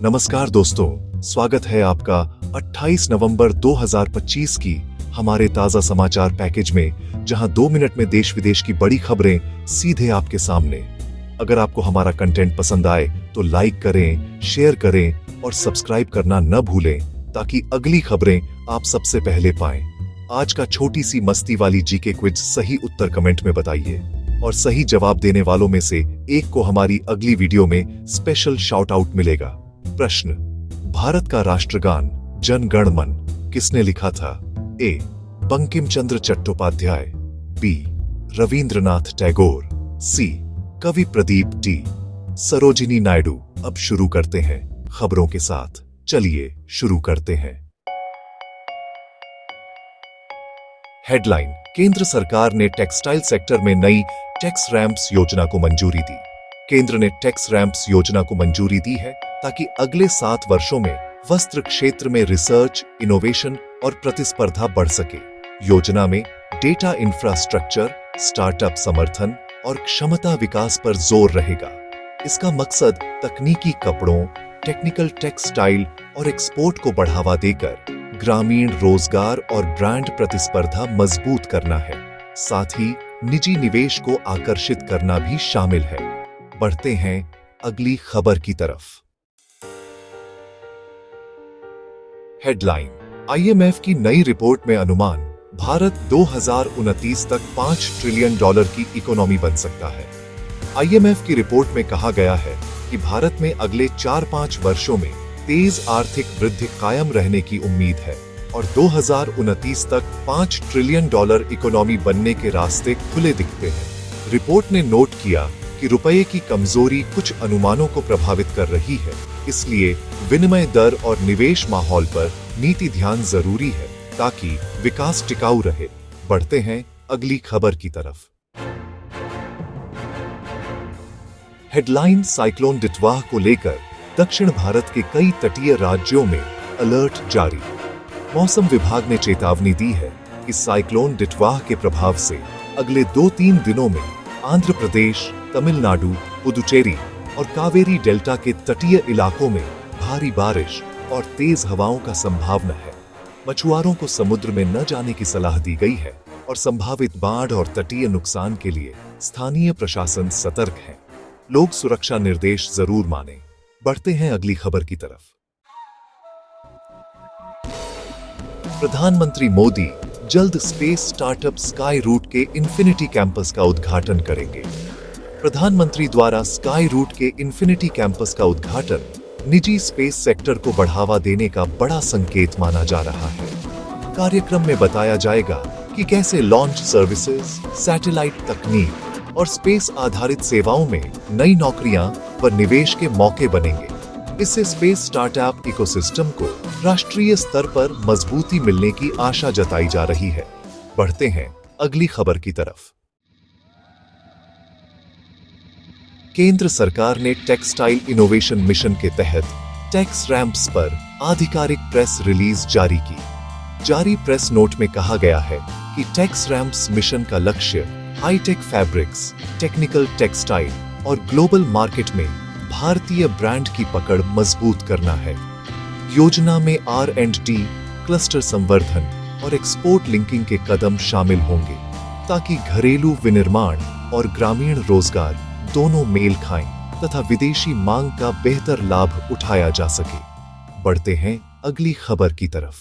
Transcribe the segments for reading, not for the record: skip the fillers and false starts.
नमस्कार दोस्तों, स्वागत है आपका 28 नवंबर 2025 की हमारे ताजा समाचार पैकेज में, जहां 2 मिनट में देश विदेश की बड़ी खबरें सीधे आपके सामने। अगर आपको हमारा कंटेंट पसंद आए तो लाइक करें, शेयर करें और सब्सक्राइब करना न भूलें ताकि अगली खबरें आप सबसे पहले पाएं। आज का छोटी सी मस्ती वाली जीके क्विज सही उत्तर कमेंट में बताइए और सही जवाब देने वालों में से एक को हमारी अगली वीडियो में स्पेशल शाउट आउट मिलेगा। प्रश्न, भारत का राष्ट्रगान जन गण मन किसने लिखा था? ए. बंकिम चंद्र चट्टोपाध्याय, बी. रविंद्रनाथ टैगोर, सी. कवि प्रदीप टी. सरोजिनी नायडू। अब शुरू करते हैं खबरों के साथ। चलिए शुरू करते हैं। हेडलाइन, केंद्र सरकार ने टेक्सटाइल सेक्टर में नई टैक्स रैंप्स योजना को मंजूरी दी। केंद्र ने टैक्स रैंप्स योजना को मंजूरी दी है ताकि अगले 7 वर्षों में वस्त्र क्षेत्र में रिसर्च, इनोवेशन और प्रतिस्पर्धा बढ़ सके। योजना में डेटा इंफ्रास्ट्रक्चर, स्टार्टअप समर्थन और क्षमता विकास पर जोर रहेगा। इसका मकसद तकनीकी कपड़ों, टेक्निकल टेक्सटाइल और एक्सपोर्ट को बढ़ावा देकर ग्रामीण रोजगार और ब्रांड प्रतिस्पर्धा मजबूत करना है। साथ ही निजी निवेश को आकर्षित करना भी शामिल है। बढ़ते हैं अगली खबर की तरफ। हेडलाइन, आईएमएफ की नई रिपोर्ट में अनुमान, भारत 2029 तक $5 ट्रिलियन की इकोनॉमी बन सकता है। आईएमएफ की रिपोर्ट में कहा गया है कि भारत में अगले 4-5 वर्षों में तेज आर्थिक वृद्धि कायम रहने की उम्मीद है और 2029 तक $5 ट्रिलियन इकोनॉमी बनने के रास्ते खुले दिखते हैं। रिपोर्ट ने नोट किया कि रुपये की कमजोरी कुछ अनुमानों को प्रभावित कर रही है, इसलिए विनिमय दर और निवेश माहौल पर नीति ध्यान जरूरी है ताकि विकास टिकाऊ रहे। बढ़ते हैं अगली खबर की तरफ। हेडलाइन, साइक्लोन डिटवाह को लेकर दक्षिण भारत के कई तटीय राज्यों में अलर्ट जारी। मौसम विभाग ने चेतावनी दी है कि साइक्लोन डिटवाह के प्रभाव से अगले 2-3 दिनों में आंध्र प्रदेश, तमिलनाडु, पुदुचेरी और कावेरी डेल्टा के तटीय इलाकों में भारी बारिश और तेज हवाओं का संभावना है। मछुआरों को समुद्र में न जाने की सलाह दी गई है और संभावित बाढ़ और तटीय नुकसान के लिए स्थानीय प्रशासन सतर्क है। लोग सुरक्षा निर्देश जरूर मानें। बढ़ते हैं अगली खबर की तरफ। प्रधानमंत्री मोदी जल्द स्पेस स्टार्टअप स्काई रूट के इन्फिनिटी कैंपस का उद्घाटन करेंगे। प्रधानमंत्री द्वारा स्काई रूट के इन्फिनिटी कैंपस का उद्घाटन निजी स्पेस सेक्टर को बढ़ावा देने का बड़ा संकेत माना जा रहा है। कार्यक्रम में बताया जाएगा कि कैसे लॉन्च सर्विसेज, सैटेलाइट तकनीक और स्पेस आधारित सेवाओं में नई नौकरियां व निवेश के मौके बनेंगे। इससे स्पेस स्टार्टअप इकोसिस्टम को राष्ट्रीय स्तर पर मजबूती मिलने की आशा जताई जा रही है। बढ़ते हैं अगली खबर की तरफ। केंद्र सरकार ने टेक्सटाइल इनोवेशन मिशन के तहत टैक्स रैंप्स पर आधिकारिक प्रेस रिलीज जारी की। जारी प्रेस नोट में कहा गया है कि टैक्स रैंप्स मिशन का लक्ष्य हाईटेक फैब्रिक्स, टेक्निकल टेक्सटाइल और ग्लोबल मार्केट में भारतीय ब्रांड की पकड़ मजबूत करना है। योजना में R&D, क्लस्टर संवर्धन और एक्सपोर्ट लिंकिंग के कदम शामिल होंगे ताकि घरेलू विनिर्माण और ग्रामीण रोजगार दोनों मेल खाएं तथा विदेशी मांग का बेहतर लाभ उठाया जा सके। बढ़ते हैं अगली खबर की तरफ।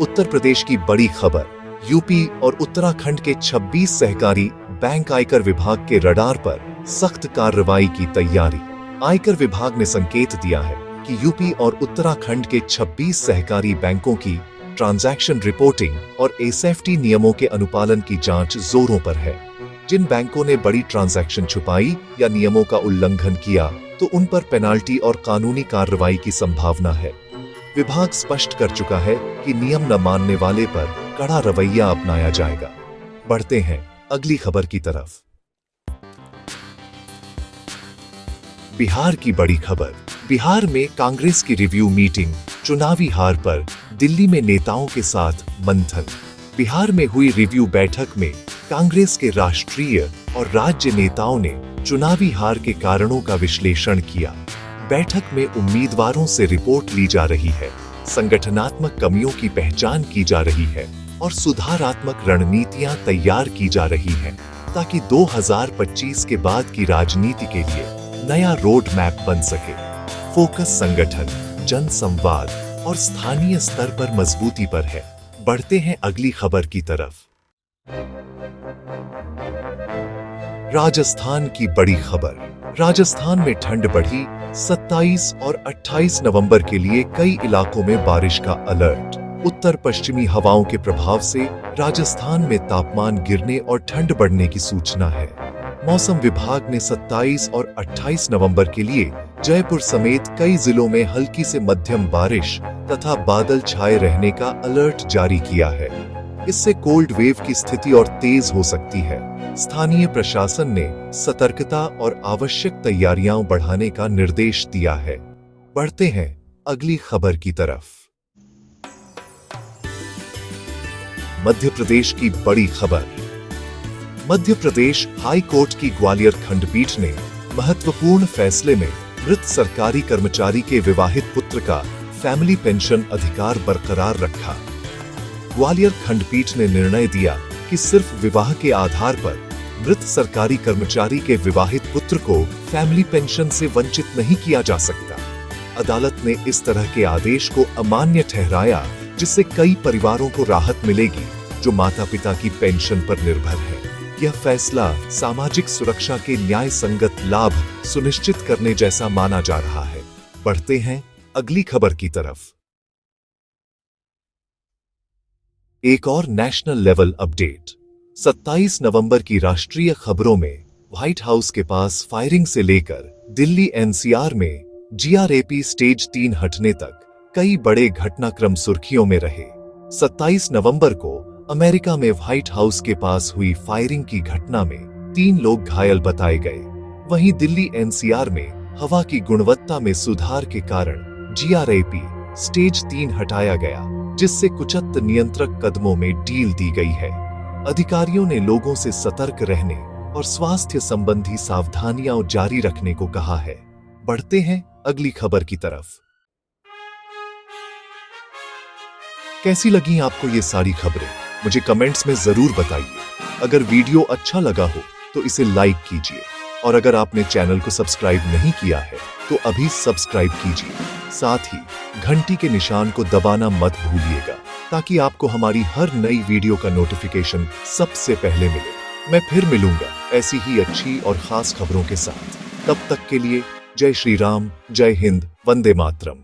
उत्तर प्रदेश की बड़ी खबर, यूपी और उत्तराखंड के 26 सहकारी बैंक आयकर विभाग के रडार पर सख्त कार्रवाई की तैयारी। आयकर विभाग ने संकेत दिया है कि यूपी और उत्तराखंड के 26 सहकारी बैंकों की ट्रांजैक्शन रिपोर्टिंग और एसेफ्टी नियमों के अनुपालन की जांच जोरों पर है। जिन बैंकों ने बड़ी ट्रांजैक्शन छुपाई या नियमों का उल्लंघन किया तो उन पर पेनाल्टी और कानूनी कार्रवाई की संभावना है। विभाग स्पष्ट कर चुका है कि नियम न मानने वाले पर कड़ा रवैया अपनाया जाएगा। बढ़ते हैं अगली खबर की तरफ। बिहार की बड़ी खबर, बिहार में कांग्रेस की रिव्यू मीटिंग, चुनावी हार पर दिल्ली में नेताओं के साथ मंथन। बिहार में हुई रिव्यू बैठक में कांग्रेस के राष्ट्रीय और राज्य नेताओं ने चुनावी हार के कारणों का विश्लेषण किया। बैठक में उम्मीदवारों से रिपोर्ट ली जा रही है, संगठनात्मक कमियों की पहचान की जा रही है और सुधारात्मक रणनीतियां तैयार की जा रही हैं, ताकि 2025 के बाद की राजनीति के लिए नया रोड मैप बन सके। फोकस संगठन, जन संवाद और स्थानीय स्तर पर मजबूती पर है। बढ़ते हैं अगली खबर की तरफ। राजस्थान की बड़ी खबर। राजस्थान में ठंड बढ़ी, 27 और 28 नवंबर के लिए कई इलाकों में बारिश का अलर्ट। उत्तर पश्चिमी हवाओं के प्रभाव से राजस्थान में तापमान गिरने और ठंड बढ़ने की सूचना है। मौसम विभाग ने 27 और 28 नवंबर के लिए जयपुर समेत कई जिलों में हल्की से मध्यम बारिश तथा बादल छाए रहने का अलर्ट जारी किया है। इससे कोल्ड वेव की स्थिति और तेज हो सकती है। स्थानीय प्रशासन ने सतर्कता और आवश्यक तैयारियां बढ़ाने का निर्देश दिया है। बढ़ते हैं अगली खबर की तरफ। मध्य प्रदेश की बड़ी खबर। मध्य प्रदेश हाई कोर्ट की ग्वालियर खंडपीठ ने महत्वपूर्ण फैसले में मृत सरकारी कर्मचारी के विवाहित पुत्र का फैमिली पेंशन अधिकार बरकरार रखा। ग्वालियर खंडपीठ ने निर्णय दिया कि सिर्फ विवाह के आधार पर मृत सरकारी कर्मचारी के विवाहित पुत्र को फैमिली पेंशन से वंचित नहीं किया जा सकता। अदालत ने इस तरह के आदेश को अमान्य ठहराया, जिससे कई परिवारों को राहत मिलेगी जो माता पिता की पेंशन पर निर्भर है। यह फैसला सामाजिक सुरक्षा के न्याय संगत लाभ सुनिश्चित करने जैसा माना जा रहा है। बढ़ते हैं अगली खबर की तरफ। एक और नेशनल लेवल अपडेट। 27 नवंबर की राष्ट्रीय खबरों में व्हाइट हाउस के पास फायरिंग से लेकर दिल्ली एनसीआर में जीआरएपी स्टेज 3 हटने तक कई बड़े घटनाक्रम सुर्खियों में रहे। 27 नवंबर को अमेरिका में व्हाइट हाउस के पास हुई फायरिंग की घटना में 3 लोग घायल बताए गए। वहीं दिल्ली एनसीआर में हवा की गुणवत्ता में सुधार के कारण जीआरएपी स्टेज 3 हटाया गया, जिससे कुचत नियंत्रक कदमों में ढील दी गई है। अधिकारियों ने लोगों से सतर्क रहने और स्वास्थ्य संबंधी सावधानियां जारी रखने को कहा है। बढ़ते हैं अगली खबर की तरफ। कैसी लगी आपको ये सारी खबरें? मुझे कमेंट्स में जरूर बताइए। अगर वीडियो अच्छा लगा हो तो इसे लाइक कीजिए और अगर आपने चैनल को सब्सक्राइब नहीं किया है तो अभी सब्सक्राइब कीजिए। साथ ही घंटी के निशान को दबाना मत भूलिएगा, ताकि आपको हमारी हर नई वीडियो का नोटिफिकेशन सबसे पहले मिले। मैं फिर मिलूंगा ऐसी ही अच्छी और खास खबरों के साथ। तब तक के लिए जय श्री राम, जय हिंद, वंदे मातरम।